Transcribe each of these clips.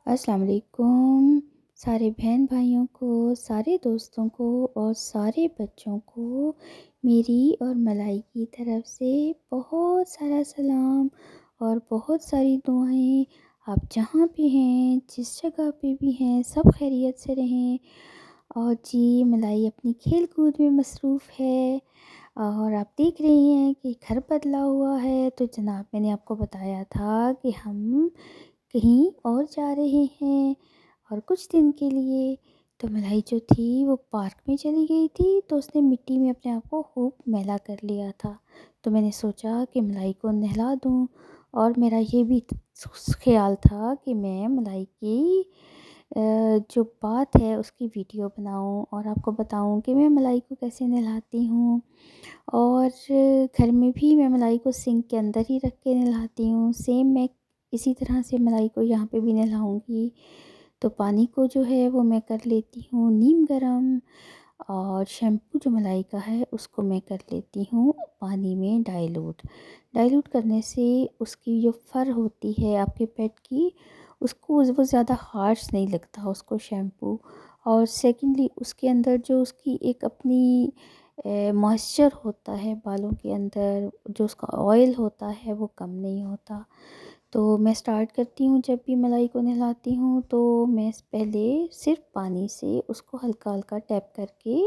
अस्सलाम वालेकुम सारे बहन भाइयों को, सारे दोस्तों को और सारे बच्चों को मेरी और मलाई की तरफ से बहुत सारा सलाम और बहुत सारी दुआएं। आप जहाँ भी हैं, जिस जगह पे भी हैं, सब खैरियत से रहें। और जी, मलाई अपनी खेल कूद में मसरूफ़ है। और आप देख रही हैं कि घर बदला हुआ है, तो जनाब मैंने आपको बताया था कि हम कहीं और जा रहे हैं और कुछ दिन के लिए। तो मलाई जो थी वो पार्क में चली गई थी, तो उसने मिट्टी में अपने आप को खूब मैला कर लिया था। तो मैंने सोचा कि मलाई को नहला दूं, और मेरा ये भी ख्याल था कि मैं मलाई की जो बात है उसकी वीडियो बनाऊं और आपको बताऊं कि मैं मलाई को कैसे नहलाती हूँ। और घर में भी मैं मलाई को सिंक के अंदर ही रख के नहलाती हूँ। सेम मैं इसी तरह से मलाई को यहाँ पे भी नहलाऊँगी। तो पानी को जो है वो मैं कर लेती हूँ नीम गरम, और शैम्पू जो मलाई का है उसको मैं कर लेती हूँ पानी में डाइल्यूट। डाइल्यूट करने से उसकी जो फर होती है आपके पेट की, उसको वो ज़्यादा हार्श नहीं लगता उसको शैम्पू। और सेकेंडली उसके अंदर जो उसकी एक अपनी मॉइस्चर होता है बालों के अंदर, जो उसका ऑयल होता है वो कम नहीं होता। तो मैं स्टार्ट करती हूँ, जब भी मलाई को नहलाती हूँ तो मैं पहले सिर्फ पानी से उसको हल्का हल्का टैप करके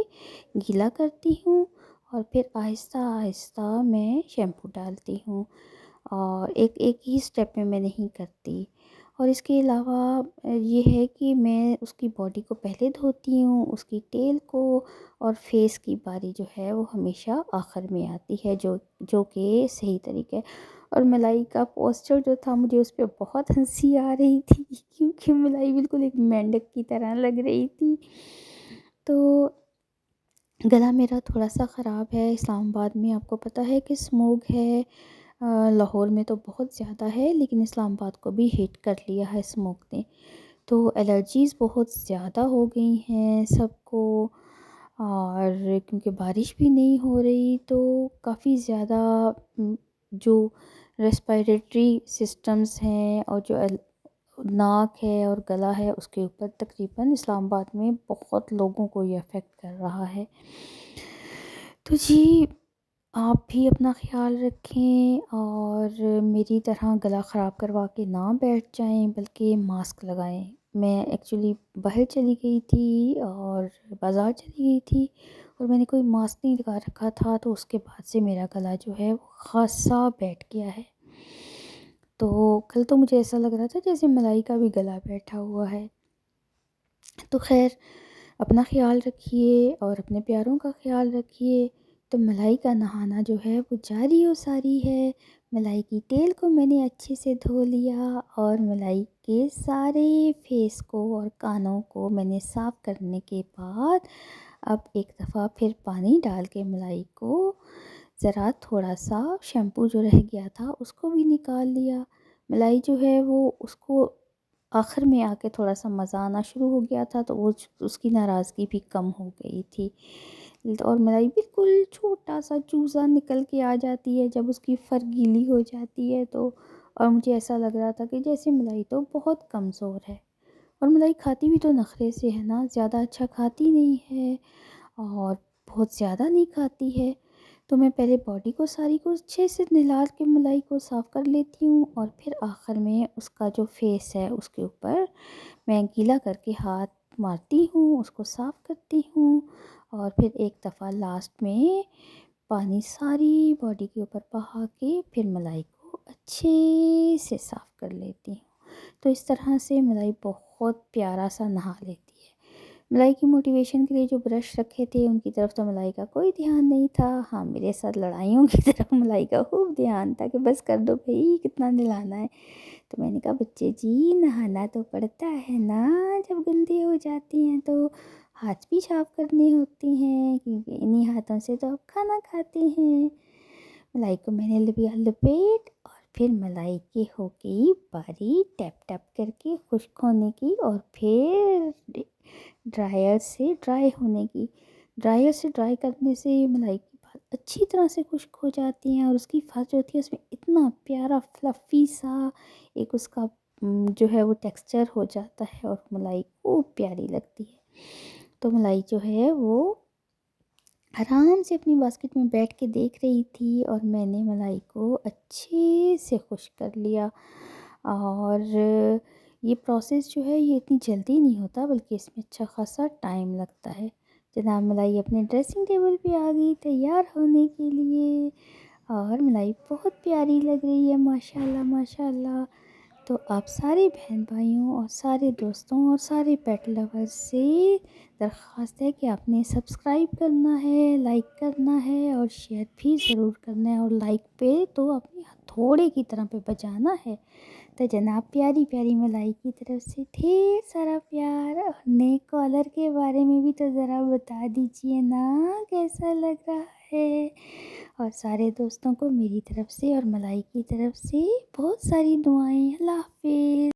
गीला करती हूँ, और फिर आहिस्ता आहिस्ता मैं शैम्पू डालती हूँ। और एक एक ही स्टेप में मैं नहीं करती। और इसके अलावा ये है कि मैं उसकी बॉडी को पहले धोती हूँ, उसकी टेल को, और फेस की बारी जो है वो हमेशा आखिर में आती है, जो जो कि सही तरीके। और मलाई का पोस्चर जो था, मुझे उस पे बहुत हंसी आ रही थी क्योंकि मलाई बिल्कुल एक मेंढक की तरह लग रही थी। तो गला मेरा थोड़ा सा ख़राब है। इस्लामाबाद में आपको पता है कि स्मोग है। लाहौर में तो बहुत ज़्यादा है, लेकिन इस्लामाबाद को भी हिट कर लिया है स्मोक ने। तो एलर्जीज़ बहुत ज़्यादा हो गई हैं सबको। और क्योंकि बारिश भी नहीं हो रही, तो काफ़ी ज़्यादा जो रेस्पिरेटरी सिस्टम्स हैं और जो नाक है और गला है, उसके ऊपर तकरीबन इस्लामाबाद में बहुत लोगों को ये अफ़ेक्ट कर रहा है। तो जी, आप भी अपना ख़्याल रखें और मेरी तरह गला ख़राब करवा के ना बैठ जाएं, बल्कि मास्क लगाएं। मैं एक्चुअली बाहर चली गई थी और बाज़ार चली गई थी, और मैंने कोई मास्क नहीं लगा रखा था, तो उसके बाद से मेरा गला जो है वो ख़ासा बैठ गया है। तो कल तो मुझे ऐसा लग रहा था जैसे मलाई का भी गला बैठा हुआ है। तो ख़ैर, अपना ख़्याल रखिए और अपने प्यारों का ख़्याल रखिए। तो मलाई का नहाना जो है वो जारी और सारी है। मलाई की टेल को मैंने अच्छे से धो लिया, और मलाई के सारे फेस को और कानों को मैंने साफ़ करने के बाद अब एक दफ़ा फिर पानी डाल के मलाई को ज़रा थोड़ा सा शैम्पू जो रह गया था उसको भी निकाल लिया। मलाई जो है वो उसको आखिर में आके थोड़ा सा मज़ा आना शुरू हो गया था, तो वो उसकी नाराज़गी भी कम हो गई थी। और मलाई बिल्कुल छोटा सा चूज़ा निकल के आ जाती है जब उसकी फर गीली हो जाती है तो। और मुझे ऐसा लग रहा था कि जैसे मलाई तो बहुत कमज़ोर है, और मलाई खाती भी तो नखरे से है ना, ज़्यादा अच्छा खाती नहीं है और बहुत ज़्यादा नहीं खाती है। तो मैं पहले बॉडी को सारी को अच्छे से नहला के मलाई को साफ़ कर लेती हूँ, और फिर आखिर में उसका जो फेस है उसके ऊपर मैं गीला करके हाथ मारती हूँ, उसको साफ़ करती हूँ। और फिर एक दफ़ा लास्ट में पानी सारी बॉडी के ऊपर बहा के फिर मलाई को अच्छे से साफ़ कर लेती हूँ। तो इस तरह से मलाई बहुत प्यारा सा नहा लेती है। मलाई की मोटिवेशन के लिए जो ब्रश रखे थे उनकी तरफ तो मलाई का कोई ध्यान नहीं था। हाँ, मेरे साथ लड़ाइयों की तरफ मलाई का खूब ध्यान था कि बस कर दो भई, कितना नहलाना है। तो मैंने कहा बच्चे जी, नहाना तो पड़ता है ना, जब गंदे हो जाते हैं तो हाथ भी साफ करने होते हैं, क्योंकि इन्हीं हाथों से तो आप खाना खाते हैं। मलाई को मैंने लिया लपेट, और फिर मलाई की हो गई बारी टैप टैप करके खुश्क होने की, और फिर ड्रायर से ड्राई होने की। ड्रायर से ड्राई करने से मलाई की बाल अच्छी तरह से खुश्क हो जाती हैं, और उसकी फर जो होती है उसमें इतना प्यारा फ्लफ़ी सा एक उसका جو ہے وہ ٹیکسچر ہو جاتا ہے اور ملائی خوب پیاری لگتی ہے۔ تو ملائی جو ہے وہ آرام سے اپنی باسکٹ میں بیٹھ کے دیکھ رہی تھی اور میں نے ملائی کو اچھے سے خشک کر لیا۔ اور یہ پروسیس جو ہے یہ اتنی جلدی نہیں ہوتا بلکہ اس میں اچھا خاصا ٹائم لگتا ہے۔ جناب ملائی اپنے ڈریسنگ ٹیبل پہ آ گئی تیار ہونے کے لیے، اور ملائی بہت پیاری لگ رہی ہے ماشاءاللہ ماشاءاللہ۔ تو آپ سارے بہن بھائیوں اور سارے دوستوں اور سارے پیٹ لورز سے درخواست ہے کہ آپ نے سبسکرائب کرنا ہے، لائک کرنا ہے اور شیئر بھی ضرور کرنا ہے، اور لائک پہ تو اپنی ہتھوڑے کی طرح پہ بجانا ہے۔ تو جناب پیاری پیاری ملائی کی طرف سے ڈھیر سارا پیار، اور نئے کالر کے بارے میں بھی تو ذرا بتا دیجئے نا کیسا لگ رہا ہے۔ اور سارے دوستوں کو میری طرف سے اور ملائی کی طرف سے بہت ساری دعائیں۔ اللہ حافظ۔